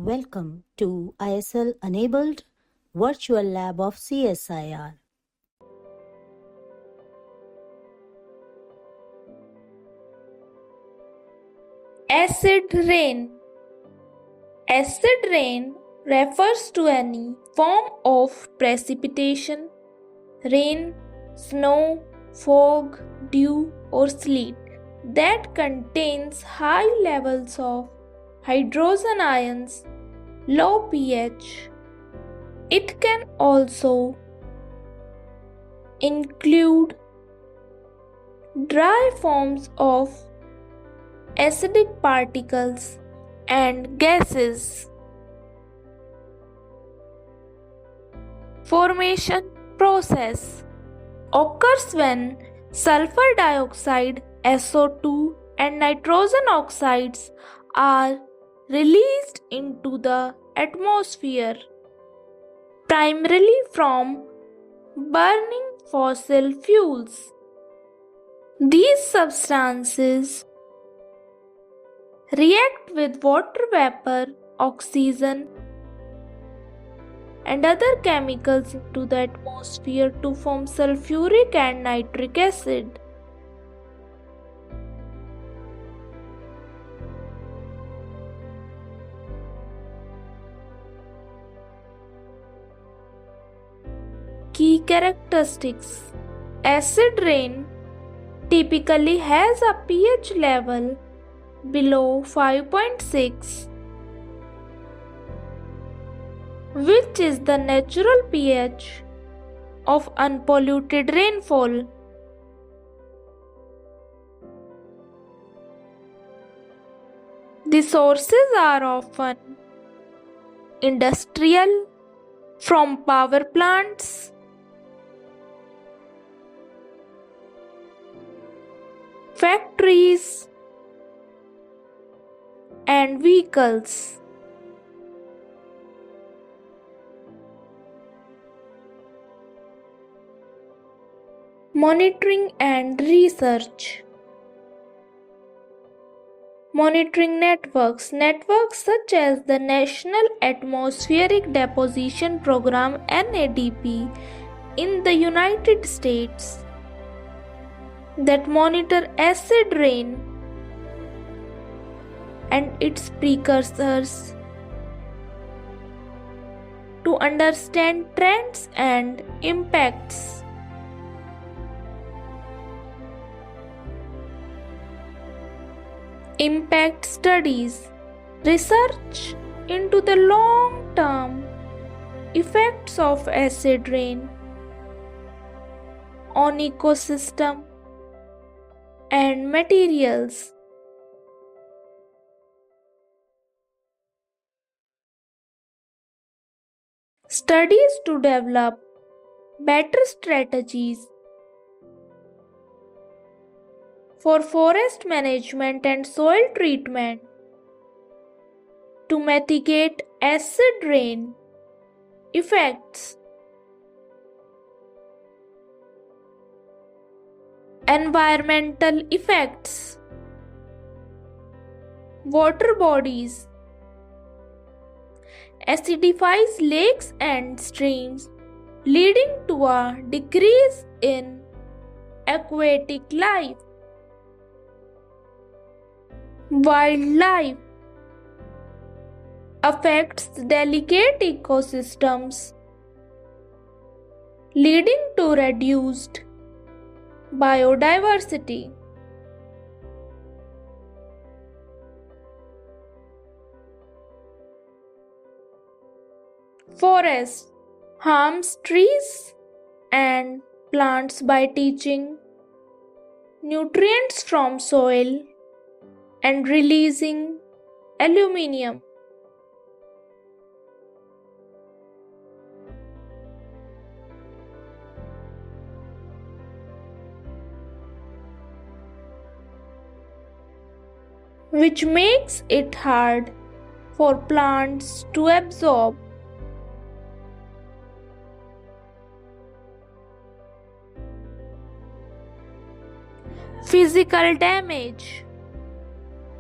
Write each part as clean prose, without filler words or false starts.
Welcome to ISL Enabled Virtual Lab of CSIR. Acid rain. Acid rain refers to any form of precipitation, rain, snow, fog, dew, or sleet that contains high levels of hydrogen ions, low pH. It can also include dry forms of acidic particles and gases. Formation process occurs when sulfur dioxide SO2 and nitrogen oxides are released into the atmosphere, primarily from burning fossil fuels. These substances react with water vapor, oxygen, and other chemicals into the atmosphere to form sulfuric and nitric acid. Key characteristics: acid rain typically has a pH level below 5.6, which is the natural pH of unpolluted rainfall. The sources are often industrial, from power plants, factories, and vehicles. Monitoring and research. Monitoring networks. Networks such as the National Atmospheric Deposition Program (NADP) in the United States that monitor acid rain and its precursors to understand trends and impacts. Impact studies. Research into the long-term effects of acid rain on ecosystem and materials. Studies to develop better strategies for forest management and soil treatment to mitigate acid rain effects. Environmental effects. Water bodies acidifies lakes and streams, leading to a decrease in aquatic life. Wildlife affects delicate ecosystems, leading to reduced biodiversity. Forest harms trees and plants by teaching nutrients from soil and releasing aluminium. Which makes it hard for plants to absorb. Physical damage.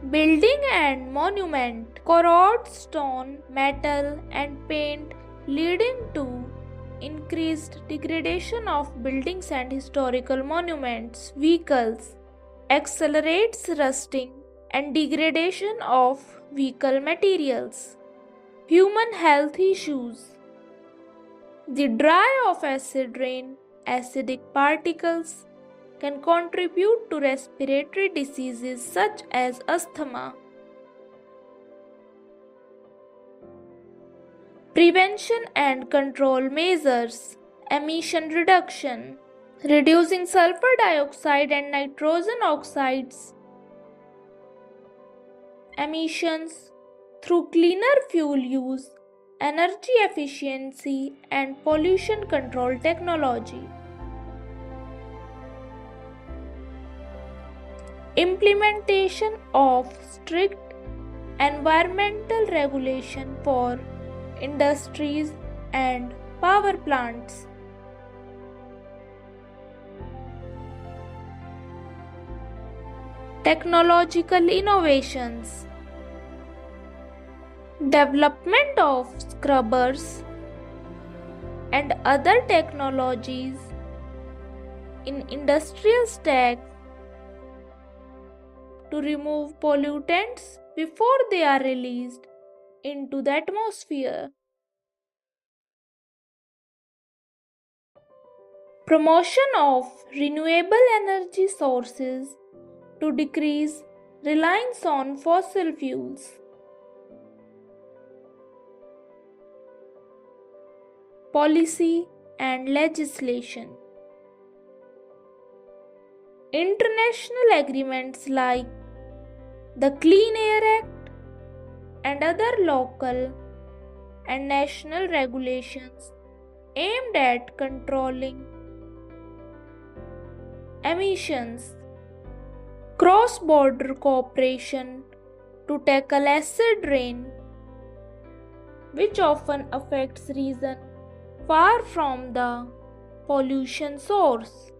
Building and monument corrode stone, metal, and paint, leading to increased degradation of buildings and historical monuments. Vehicles accelerates rusting and degradation of vehicle materials. Human health issues. The dry of acid rain, acidic particles, can contribute to respiratory diseases such as asthma. Prevention and control measures. Emission reduction. Reducing sulfur dioxide and nitrogen oxides emissions through cleaner fuel use, energy efficiency, and pollution control technology. Implementation of strict environmental regulation for industries and power plants. Technological innovations. Development of scrubbers and other technologies in industrial stacks to remove pollutants before they are released into the atmosphere. Promotion of renewable energy sources to decrease reliance on fossil fuels. Policy and legislation. International agreements like the Clean Air Act and other local and national regulations aimed at controlling emissions. Cross-border cooperation to tackle acid rain, which often affects regions far from the pollution source.